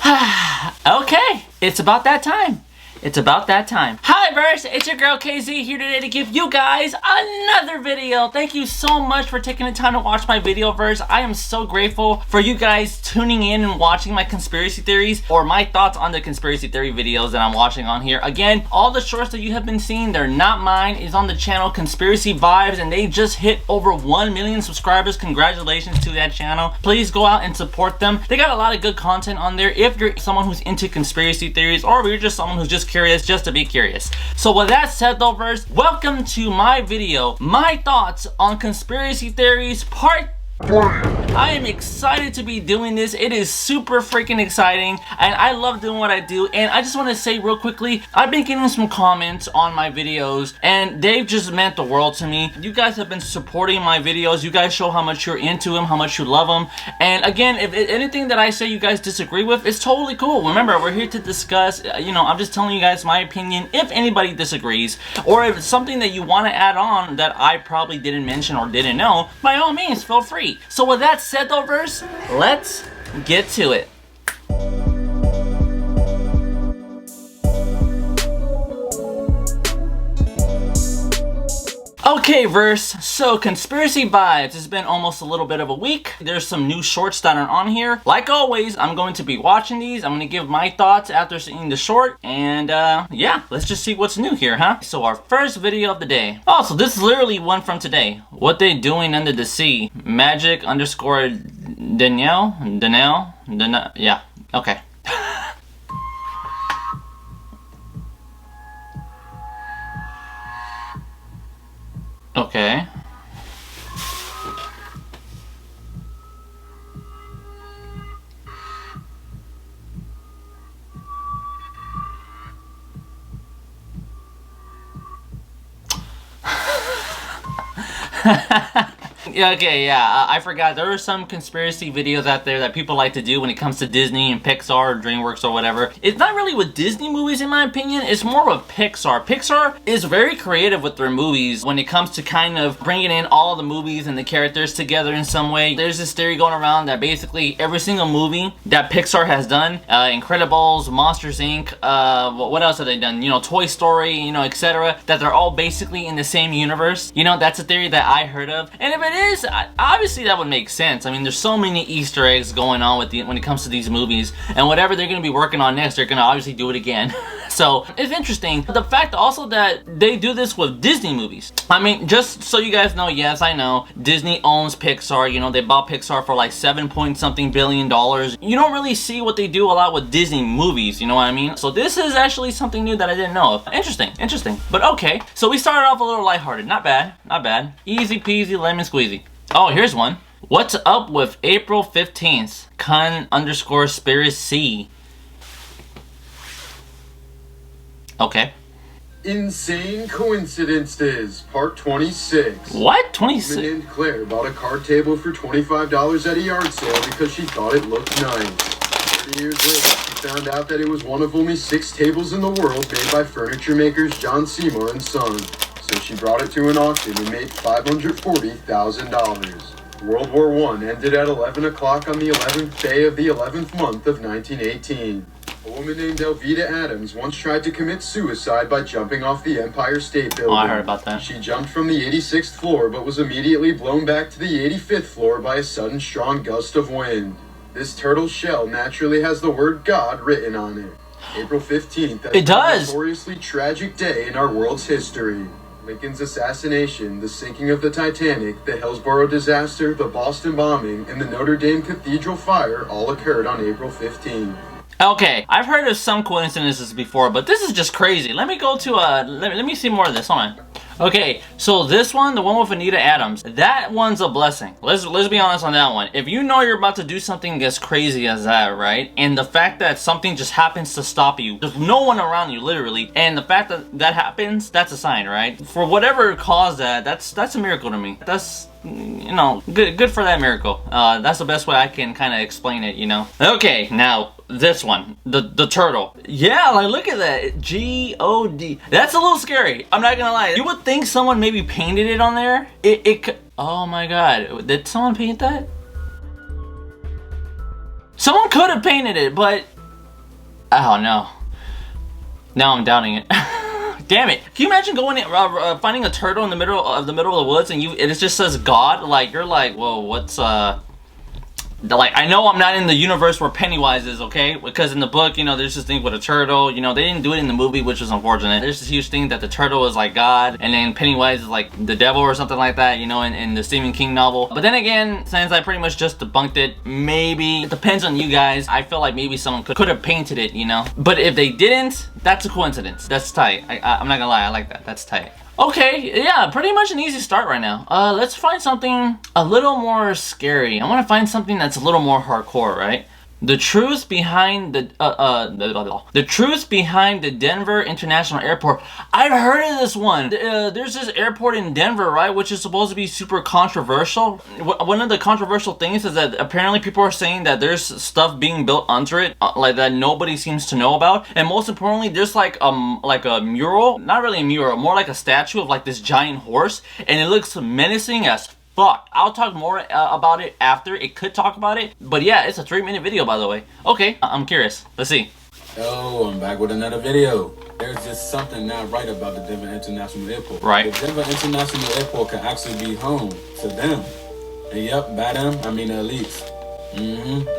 Okay, it's about that time. It's about that time. Hi Verse, it's your girl KZ here today to give you guys another video. Thank you so much for taking the time to watch my video, Verse. I am so grateful for you guys tuning in and watching my conspiracy theories or my thoughts on the conspiracy theory videos that I'm watching on here. Again, all the shorts that you have been seeing, they're not mine. It's on the channel Conspiracy Vibes and they just hit over 1 million subscribers. Congratulations to that channel. Please go out and support them. They got a lot of good content on there if you're someone who's into conspiracy theories or if you're just someone who's just curious just to be curious. So with that said though, Verse, welcome to my video, my thoughts on conspiracy theories part 3. I am excited to be doing this. It is super freaking exciting and I love doing what I do. And I just want to say real quickly, I've been getting some comments on my videos and they've just meant the world to me. You guys have been supporting my videos. You guys show how much you're into them, how much you love them. And again, if anything that I say you guys disagree with, it's totally cool. Remember, we're here to discuss, I'm just telling you guys my opinion. If anybody disagrees or if it's something that you want to add on that I probably didn't mention or didn't know, by all means, feel free. So with that said though, Verse, let's get to it. Okay, Verse, so Conspiracy Vibes, it's been almost a little bit of a week. There's some new shorts that are on here. Like always, I'm going to be watching these. I'm going to give my thoughts after seeing the short. And yeah, let's just see what's new here, huh? So our first video of the day. Oh, so this is literally one from today. What they doing under the sea? Magic _ Danielle, yeah, okay. Okay. Yeah, I forgot. There are some conspiracy videos out there that people like to do when it comes to Disney and Pixar or DreamWorks or whatever. It's not really with Disney movies in my opinion, it's more with Pixar. Pixar is very creative with their movies when it comes to kind of bringing in all the movies and the characters together in some way. There's this theory going around that basically every single movie that Pixar has done, Incredibles, Monsters Inc., what else have they done? Toy Story, etc., that they're all basically in the same universe. That's a theory that I heard of. And if it is, obviously that would make sense. I mean, there's so many Easter eggs going on when it comes to these movies, and whatever they're going to be working on next, they're going to obviously do it again. So it's interesting. The fact also that they do this with Disney movies. I mean, just so you guys know, yes, I know Disney owns Pixar. They bought Pixar for like $7 billion. You don't really see what they do a lot with Disney movies, you know what I mean? So this is actually something new that I didn't know of. Interesting. But okay, so we started off a little lighthearted. Not bad. Easy peasy lemon squeezy. Oh, here's one. What's up with April 15th? Conspiracy. Okay. Insane Coincidences, part 26. What? 26? A woman named Claire bought a card table for $25 at a yard sale because she thought it looked nice. 30 years later, she found out that it was one of only 6 tables in the world made by furniture makers John Seymour and Son. So she brought it to an auction and made $540,000. World War I ended at 11 o'clock on the 11th day of the 11th month of 1918. A woman named Elvita Adams once tried to commit suicide by jumping off the Empire State Building. Oh, I heard about that. She jumped from the 86th floor but was immediately blown back to the 85th floor by a sudden strong gust of wind. This turtle shell naturally has the word God written on it. April 15th. It does! A notoriously tragic day in our world's history. Lincoln's assassination, the sinking of the Titanic, the Hillsborough disaster, the Boston bombing, and the Notre Dame Cathedral fire all occurred on April 15th. Okay, I've heard of some coincidences before, but this is just crazy. Let me go to let me see more of this. Hold on. Okay, so this one, the one with Anita Adams, that one's a blessing. Let's be honest on that one. If you know you're about to do something as crazy as that, right? And the fact that something just happens to stop you, there's no one around you, literally, and the fact that that happens, that's a sign, right? For whatever caused that, that's a miracle to me. That's, good for that miracle. That's the best way I can kind of explain it, Okay, now, this one, the turtle. Yeah, like look at that, G-O-D. That's a little scary, I'm not gonna lie. You would think someone maybe painted it on there. Oh my god, did someone paint that? Someone could have painted it, but Oh no. Now I'm doubting it. Damn it. Can you imagine going in, finding a turtle in the middle of the woods and it just says God? Like, you're like, whoa, what's like, I know I'm not in the universe where Pennywise is, okay? Because in the book, you know, there's this thing with a turtle. You know, they didn't do it in the movie, which was unfortunate. There's this huge thing that the turtle is like God, and then Pennywise is like the devil or something like that, you know, in the Stephen King novel. But then again, since I pretty much just debunked it, maybe, it depends on you guys. I feel like maybe someone could have painted it, you know? But if they didn't, that's a coincidence. That's tight. I'm not gonna lie, I like that. That's tight. Okay, yeah, pretty much an easy start right now. Let's find something a little more scary. I want to find something that's a little more hardcore, right? The truth behind the truth behind the Denver International Airport. I've heard of this one. There's this airport in Denver, right, which is supposed to be super controversial. One of the controversial things is that apparently people are saying that there's stuff being built under it, like that nobody seems to know about. And most importantly, there's like a mural, not really a mural, more like a statue of like this giant horse, and it looks menacing as fuck. I'll talk more about it after. It could talk about it. But yeah, it's a 3-minute video, by the way. Okay, I'm curious. Let's see. Yo, I'm back with another video. There's just something not right about the Denver International Airport. Right. The Denver International Airport can actually be home to them. And yep, by them, I mean the elites.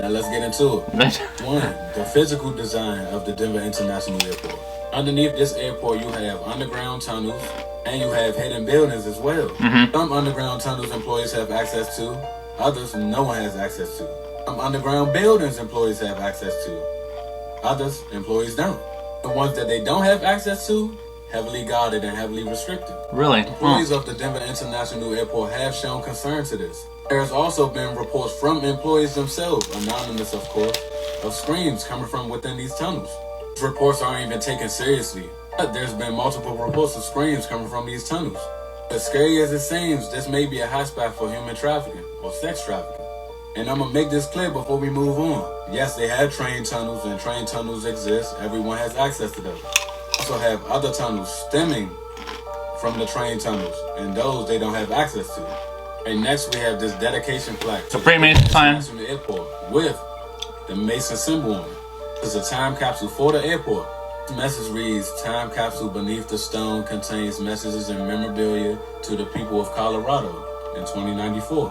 Now let's get into it. 1. The physical design of the Denver International Airport. Underneath this airport, you have underground tunnels, and you have hidden buildings as well. Some underground tunnels employees have access to, others no one has access to. Some underground buildings employees have access to, others employees don't. The ones that they don't have access to, heavily guarded and heavily restricted. Really? Employees of the Denver International Airport have shown concern to this. There has also been reports from employees themselves, anonymous of course, of screams coming from within these tunnels. These reports aren't even taken seriously. But there's been multiple reports of screams coming from these tunnels. As scary as it seems, this may be a hotspot for human trafficking or sex trafficking. And I'm gonna make this clear before we move on. Yes, they have train tunnels, and train tunnels exist. Everyone has access to them. Also have other tunnels stemming from the train tunnels, and those they don't have access to. And next we have this dedication plaque to the Freemason sign International Airport with the Mason symbol on it. It's a time capsule for the airport. The message reads, "Time capsule beneath the stone contains messages and memorabilia to the people of Colorado in 2094.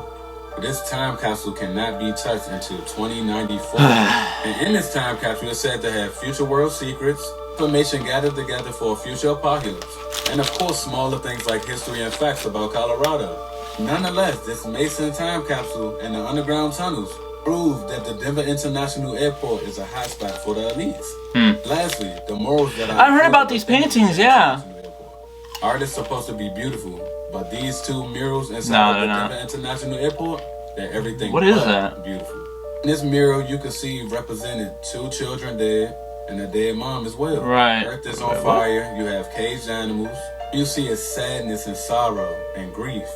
This time capsule cannot be touched until 2094. And in this time capsule, it's said to have future world secrets, information gathered together for a future apocalypse, and of course, smaller things like history and facts about Colorado. Nonetheless, this Mason time capsule and the underground tunnels prove that the Denver International Airport is a hotspot for the elites. Lastly, the morals that I've heard about these paintings, yeah. Art is supposed to be beautiful, but these two murals inside the Denver International Airport, they're everything what is that? Beautiful. In this mural, you can see represented 2 children dead and a dead mom as well. Right. Earth is on fire. You have caged animals. You see is sadness and sorrow and grief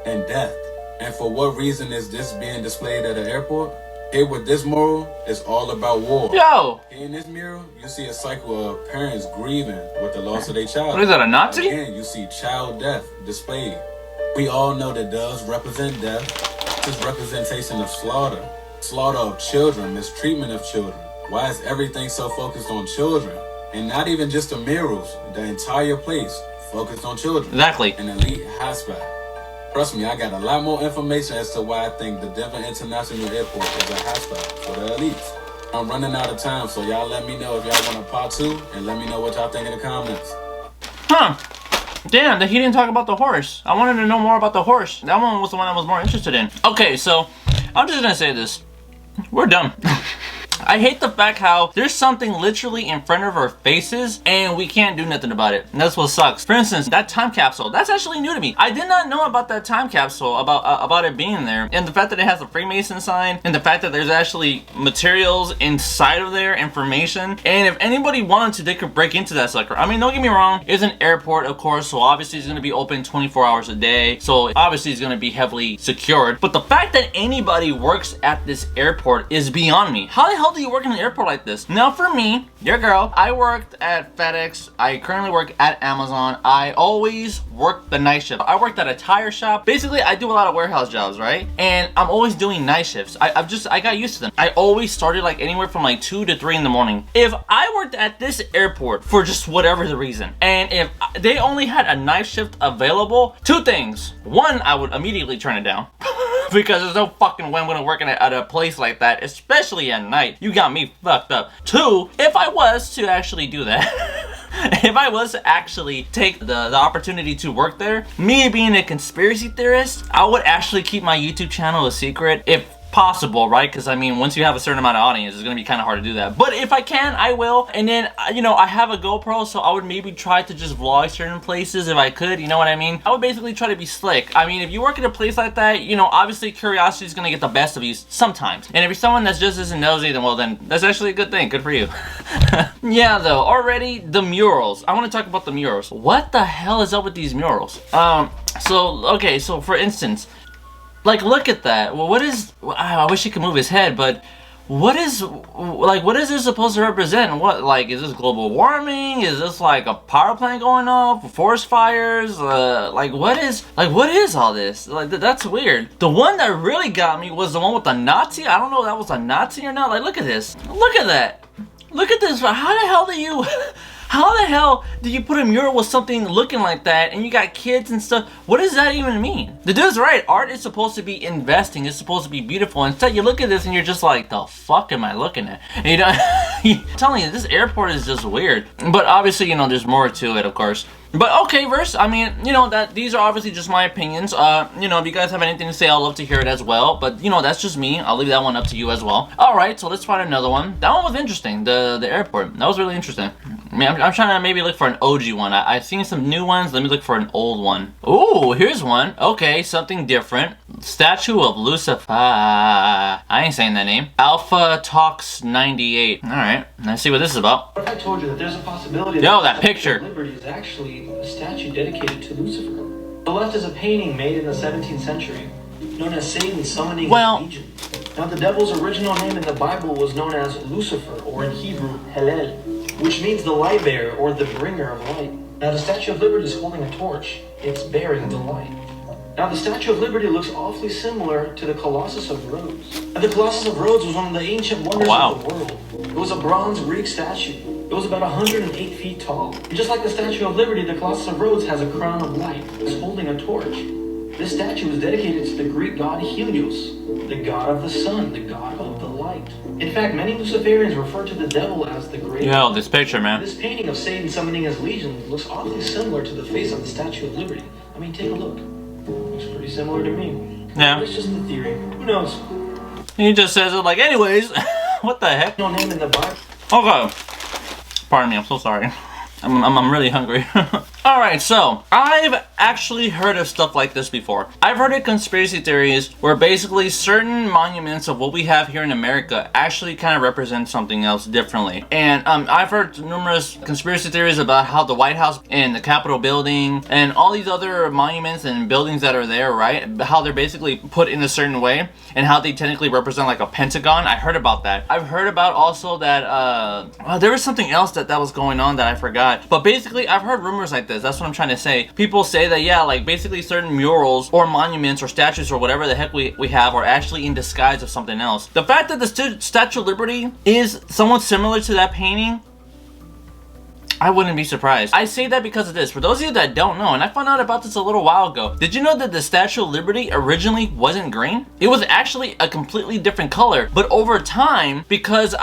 and death. And for what reason is this being displayed at an airport? Here with this mural, it's all about war. Yo! Here in this mural, you see a cycle of parents grieving with the loss of their child. What is that, a Nazi? Again, you see child death displayed. We all know that does represent death. This is representation of slaughter. Slaughter of children, mistreatment of children. Why is everything so focused on children? And not even just the murals, the entire place focused on children. Exactly. An elite hotspot. Trust me, I got a lot more information as to why I think the Denver International Airport is a hotspot for the elites. I'm running out of time, so y'all let me know if y'all want a part 2, and let me know what y'all think in the comments. Huh. Damn, that he didn't talk about the horse. I wanted to know more about the horse. That one was the one I was more interested in. Okay, so I'm just gonna say this. We're done. I hate the fact how there's something literally in front of our faces and we can't do nothing about it. And that's what sucks. For instance, that time capsule, that's actually new to me. I did not know about that time capsule, about it being there. And the fact that it has a Freemason sign, and the fact that there's actually materials inside of there, information. And if anybody wanted to, they could break into that sucker. I mean, don't get me wrong, it's an airport, of course, so obviously it's gonna be open 24 hours a day. So obviously it's gonna be heavily secured. But the fact that anybody works at this airport is beyond me. How the hell do do you work in an airport like this? Now for me, your girl, I worked at FedEx. I currently work at Amazon. I always work the night shift. I worked at a tire shop. Basically, I do a lot of warehouse jobs, right? And I'm always doing night shifts. I got used to them. I always started like anywhere from like 2 to 3 in the morning. If I worked at this airport for just whatever the reason, and if they only had a night shift available, 2 things. 1, I would immediately turn it down. Because there's no fucking way I'm gonna work at a place like that, especially at night. You got me fucked up. 2, if I was to actually do that, if I was to actually take the opportunity to work there, me being a conspiracy theorist, I would actually keep my YouTube channel a secret if possible, right? Because I mean, once you have a certain amount of audience, it's gonna be kind of hard to do that. But if I can, I will. And then, you know, I have a GoPro, so I would maybe try to just vlog certain places if I could, you know what I mean? I would basically try to be slick. I mean, if you work at a place like that, you know, obviously curiosity is gonna get the best of you sometimes. And if you're someone that's just isn't nosy, then well, then that's actually a good thing. Good for you. Yeah, though, already the murals. I want to talk about the murals. What the hell is up with these murals? Okay, so for instance, like, look at that. Well, what is... I wish he could move his head, but... What is this supposed to represent? What, like, is this global warming? Is this, like, a power plant going off? Forest fires? What is all this? Like, that's weird. The one that really got me was the one with the Nazi. I don't know if that was a Nazi or not. Like, look at this. Look at that. Look at this. How the hell do you... How the hell do you put a mural with something looking like that and you got kids and stuff? What does that even mean? The dude's right. Art is supposed to be investing. It's supposed to be beautiful. Instead, you look at this and you're just like, the fuck am I looking at? And you know, I'm telling you, this airport is just weird. But obviously, you know, there's more to it, of course. But okay, Verse, I mean, you know, that these are obviously just my opinions. You know, if you guys have anything to say, I'd love to hear it as well. But, you know, that's just me. I'll leave that one up to you as well. Alright, so let's find another one. That one was interesting, the airport. That was really interesting. I mean, I'm trying to maybe look for an OG one. I've seen some new ones. Let me look for an old one. Ooh, here's one. Okay, something different. Statue of Lucifer. I ain't saying that name. Alpha Talks 98. Alright, let's see what this is about. What if I told you that there's a possibility Yo, that picture. Liberty is actually a statue dedicated to Lucifer. The left is a painting made in the 17th century, known as Satan summoning his legion. Now, the devil's original name in the Bible was known as Lucifer, or in Hebrew, Hellel, which means the light bearer or the bringer of light. Now, the Statue of Liberty is holding a torch. It's bearing the light. Now, the Statue of Liberty looks awfully similar to the Colossus of Rhodes. Now, the Colossus of Rhodes was one of the ancient wonders of the world. It was a bronze Greek statue. It was about 108 feet tall. And just like the Statue of Liberty, the Colossus of Rhodes has a crown of light. It's holding a torch. This statue is dedicated to the Greek god Helios, the god of the sun, the god of the light. In fact, many Luciferians refer to the devil as the great... Yo, this picture, man. This painting of Satan summoning his legion looks awfully similar to the face of the Statue of Liberty. I mean, take a look. Looks pretty similar to me. Yeah. It's just a theory. Who knows? He just says it like, anyways. What the heck? No name in the Bible. Okay. Pardon me, I'm so sorry. I'm really hungry. Alright, so I've actually heard of stuff like this before. I've heard of conspiracy theories where basically certain monuments of what we have here in America actually kind of represent something else differently. And I've heard numerous conspiracy theories about how the White House and the Capitol building and all these other monuments and buildings that are there, right? How they're basically put in a certain way and how they technically represent like a pentagon. I heard about that. I've heard about also that there was something else that was going on that I forgot. But basically, I've heard rumors like this. That's what I'm trying to say. People say that, yeah, like basically certain murals or monuments or statues or whatever the heck we have are actually in disguise of something else. The fact that the Statue of Liberty is somewhat similar to that painting, I wouldn't be surprised. I say that because of this. For those of you that don't know, and I found out about this a little while ago, did you know that the Statue of Liberty originally wasn't green? It was actually a completely different color. But over time, because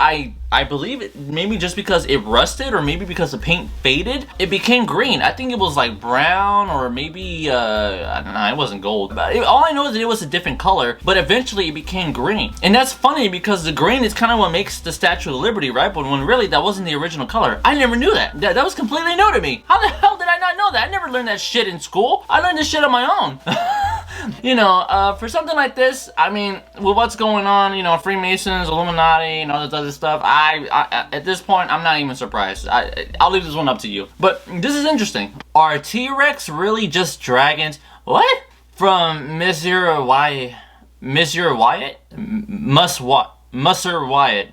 I believe it, maybe just because it rusted or maybe because the paint faded, it became green. I think it was like brown or maybe, I don't know, it wasn't gold. But all I know is that it was a different color, but eventually it became green. And that's funny because the green is kind of what makes the Statue of Liberty, right? But when really that wasn't the original color. I never knew that. That was completely new to me. How the hell did I not know that? I never learned that shit in school. I learned this shit on my own. You know, for something like this, I mean, with what's going on, you know, Freemasons, Illuminati, and all this other stuff, at this point, I'm not even surprised. I'll leave this one up to you. But this is interesting. Are T-Rex really just dragons? What? From Monsieur Wyatt? Must what? Musser Wyatt.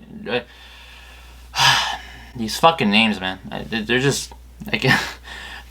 These fucking names, man. They're just... I can't...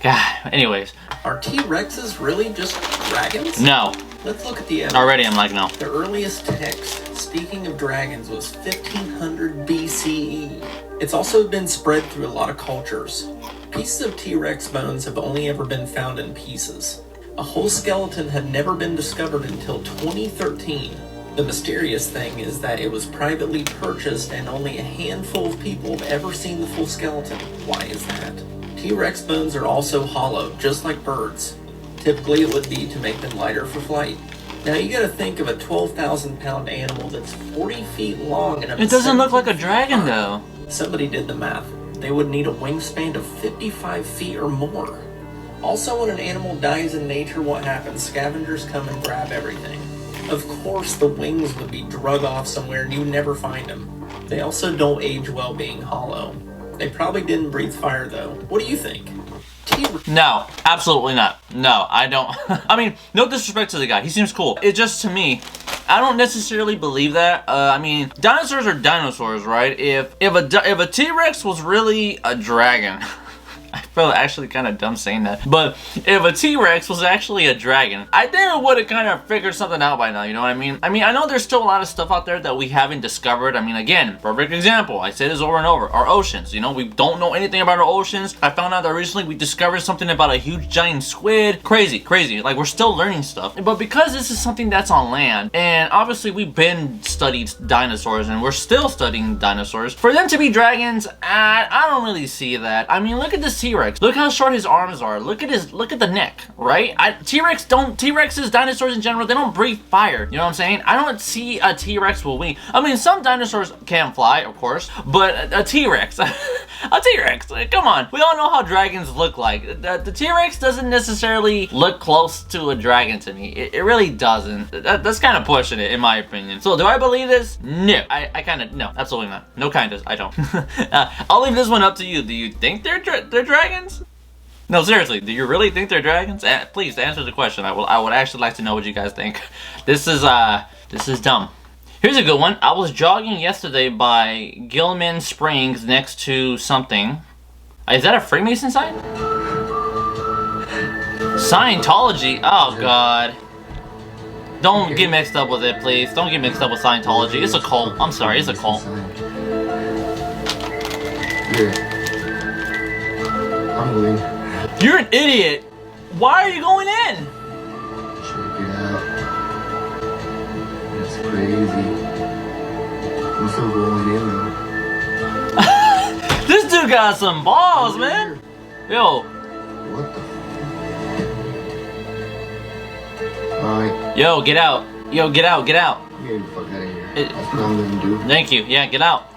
God, anyways. Are T-Rexes really just dragons? No. Let's look at the evidence. Already I'm like, no. The earliest text, speaking of dragons, was 1500 BCE. It's also been spread through a lot of cultures. Pieces of T-Rex bones have only ever been found in pieces. A whole skeleton had never been discovered until 2013. The mysterious thing is that it was privately purchased and only a handful of people have ever seen the full skeleton. Why is that? T-Rex bones are also hollow, just like birds. Typically it would be to make them lighter for flight. Now you gotta think of a 12,000 pound animal that's 40 feet long and it doesn't look like a dragon though. Somebody did the math. They would need a wingspan of 55 feet or more. Also, when an animal dies in nature, what happens? Scavengers come and grab everything. Of course the wings would be drug off somewhere and you never find them. They also don't age well being hollow. They probably didn't breathe fire though. What do you think? No, absolutely not. No, I don't. I mean, no disrespect to the guy. He seems cool. It's just, to me, I don't necessarily believe that. I mean, dinosaurs are dinosaurs, right? If a T-Rex was really a dragon... I feel actually kind of dumb saying that. But if a T-Rex was actually a dragon, I think it would have kind of figured something out by now, you know what I mean? I mean, I know there's still a lot of stuff out there that we haven't discovered. I mean, again, perfect example. I say this over and over. Our oceans, you know, we don't know anything about our oceans. I found out that recently we discovered something about a huge giant squid. Crazy, crazy. Like, we're still learning stuff. But because this is something that's on land, and obviously we've been studied dinosaurs, and we're still studying dinosaurs, for them to be dragons, I don't really see that. I mean, look at this T-Rex. Look how short his arms are. Look at the neck, right? T-Rexes, dinosaurs in general, they don't breathe fire. You know what I'm saying? I don't see a T-Rex with wings. I mean, some dinosaurs can fly, of course, but a T-Rex, a T-Rex, come on. We all know how dragons look like. The T-Rex doesn't necessarily look close to a dragon to me. It really doesn't. That's kind of pushing it, in my opinion. So, do I believe this? No. I kind of, no, absolutely not. No kind of, I don't. I'll leave this one up to you. Do you think they're dragons? No, seriously, do you really think they're dragons? Please answer the question. I would actually like to know what you guys think. This is dumb. Here's a good one. I was jogging yesterday by Gilman Springs next to something. Is that a Freemason site? Scientology? Oh god. Don't get mixed up with it, please. Don't get mixed up with Scientology. It's a cult. I'm sorry, it's a cult. Yeah. I'm going. You're an idiot! Why are you going in? Check it out. That's crazy. I'm still going in though. This dude got some balls, man! Yo. What the? Alright. Yo, get out. Yo, get out, get out. Get the fuck out of here. That's what I'm gonna do. Thank you. Yeah, get out.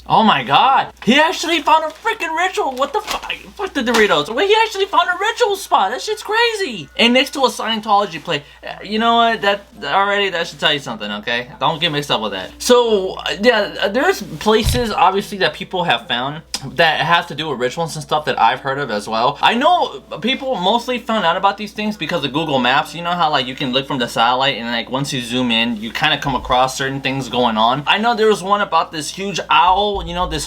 Oh my god. He actually found a freaking ritual. What the fuck? Fuck the Doritos. Wait, he actually found a ritual spot. That shit's crazy. And next to a Scientology play. You know what? That should tell you something, okay? Don't get mixed up with that. So, yeah, there's places, obviously, that people have found that has to do with rituals and stuff that I've heard of as well. I know people mostly found out about these things because of Google Maps. You know how, like, you can look from the satellite and, like, once you zoom in, you kind of come across certain things going on. I know there was one about this huge owl, you know, this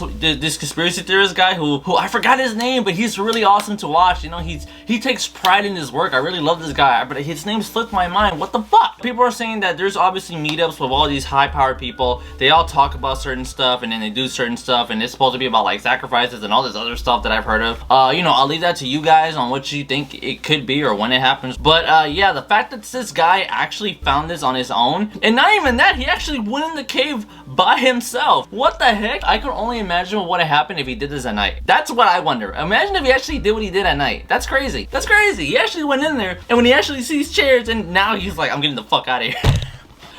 conspiracy theorist guy who I forgot his name, but he's really awesome to watch. You know, he takes pride in his work. I really love this guy, but his name slipped my mind. What the fuck? People are saying that there's obviously meetups with all these high-powered people. They all talk about certain stuff, and then they do certain stuff, and it's supposed to be about, like, sacrifices and all this other stuff that I've heard of. You know, I'll leave that to you guys on what you think it could be or when it happens. But, yeah, the fact that this guy actually found this on his own, and not even that, he actually went in the cave by himself. What the heck? I could only imagine what would have happened if he did this at night. That's what I wonder. Imagine if he actually did what he did at night. That's crazy. That's crazy. He actually went in there, and when he actually sees chairs, and now he's like, I'm getting the fuck out of here.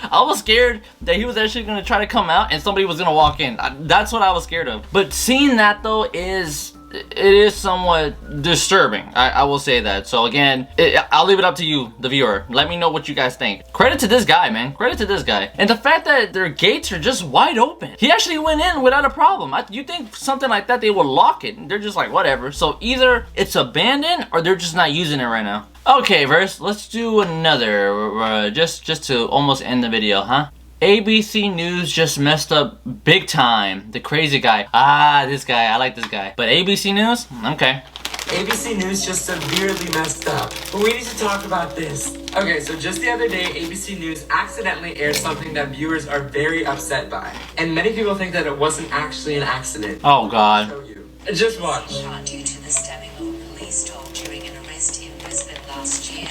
I was scared that he was actually going to try to come out and somebody was going to walk in. That's what I was scared of. But seeing that, though, it is somewhat disturbing. I will say that. So again, I'll leave it up to you, the viewer. Let me know what you guys think. Credit to this guy, man. Credit to this guy. And the fact that their gates are just wide open. He actually went in without a problem. You think something like that, they would lock it. They're just like, whatever. So either it's abandoned or they're just not using it right now. Okay, Verse, let's do another, just to almost end the video, huh? ABC News just messed up big time. The crazy guy. Ah, this guy. I like this guy. But ABC News? Okay. ABC News just severely messed up. But we need to talk about this. Okay, so just the other day, ABC News accidentally aired something that viewers are very upset by. And many people think that it wasn't actually an accident. Oh, God. I'll show you. Just watch. Due to the stabbing of a police dog during an arrest in Brisbane last year.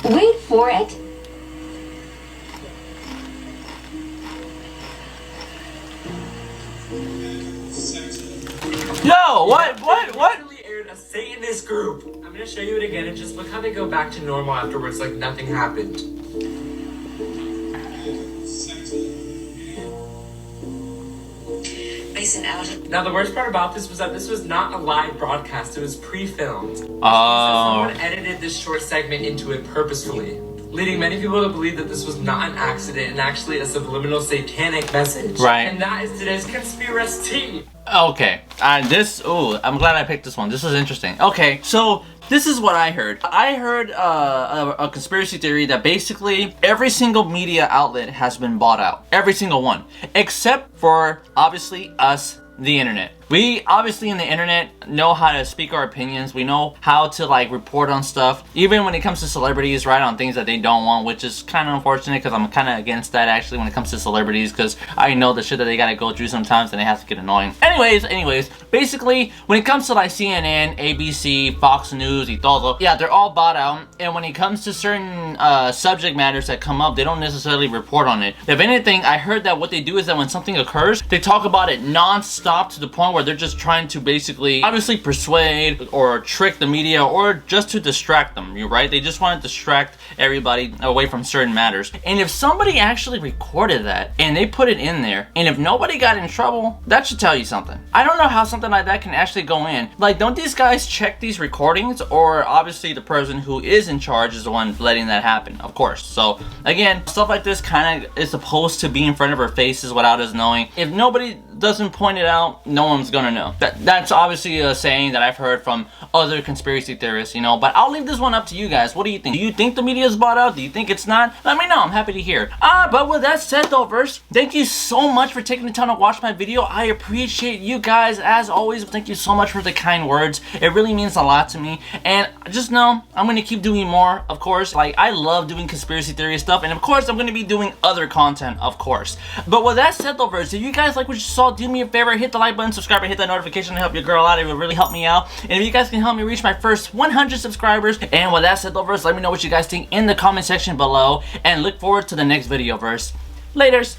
Wait for it. Yo, what? They aired a Satanist group. I'm gonna show you it again and just look how they go back to normal afterwards like nothing happened. Recent outage. Now the worst part about this was that this was not a live broadcast, it was pre-filmed. Oh. Someone edited this short segment into it purposefully, leading many people to believe that this was not an accident and actually a subliminal satanic message. Right. And that is today's conspiracy. Okay. I'm glad I picked this one. This is interesting. Okay, so this is what I heard. I heard a conspiracy theory that basically every single media outlet has been bought out. Every single one. Except for, obviously, us, the internet. We obviously in the internet know how to speak our opinions. We know how to like report on stuff. Even when it comes to celebrities, right, on things that they don't want, which is kind of unfortunate because I'm kind of against that actually when it comes to celebrities, because I know the shit that they gotta go through sometimes and they have to get annoying. Anyways, basically when it comes to like CNN, ABC, Fox News, y todo, yeah, they're all bought out. And when it comes to certain subject matters that come up, they don't necessarily report on it. If anything, I heard that what they do is that when something occurs, they talk about it non-stop to the point where they're just trying to basically obviously persuade or trick the media or just to distract them, right? They just want to distract everybody away from certain matters. And if somebody actually recorded that and they put it in there, and if nobody got in trouble, that should tell you something. I don't know how something like that can actually go in. Like, don't these guys check these recordings? Or obviously the person who is in charge is the one letting that happen, of course. So again, stuff like this kind of is supposed to be in front of our faces without us knowing. If nobody doesn't point it out, no one's gonna know. That's obviously a saying that I've heard from other conspiracy theorists, you know, but I'll leave this one up to you guys. What do you think? Do you think the media is bought out? Do you think it's not? Let me know. I'm happy to hear. But with that said though, Verse, thank you so much for taking the time to watch my video. I appreciate you guys as always. Thank you so much for the kind words. It really means a lot to me. And just know I'm gonna keep doing more, of course. Like, I love doing conspiracy theory stuff, and of course I'm gonna be doing other content, of course. But with that said though, Verse, if you guys like what you saw, do me a favor, hit the like button, subscribe, and hit that notification to help your girl out. It would really help me out. And if you guys can help me reach my first 100 subscribers, and with that said though, Verse, let me know what you guys think in the comment section below, and look forward to the next video, Verse. Laters.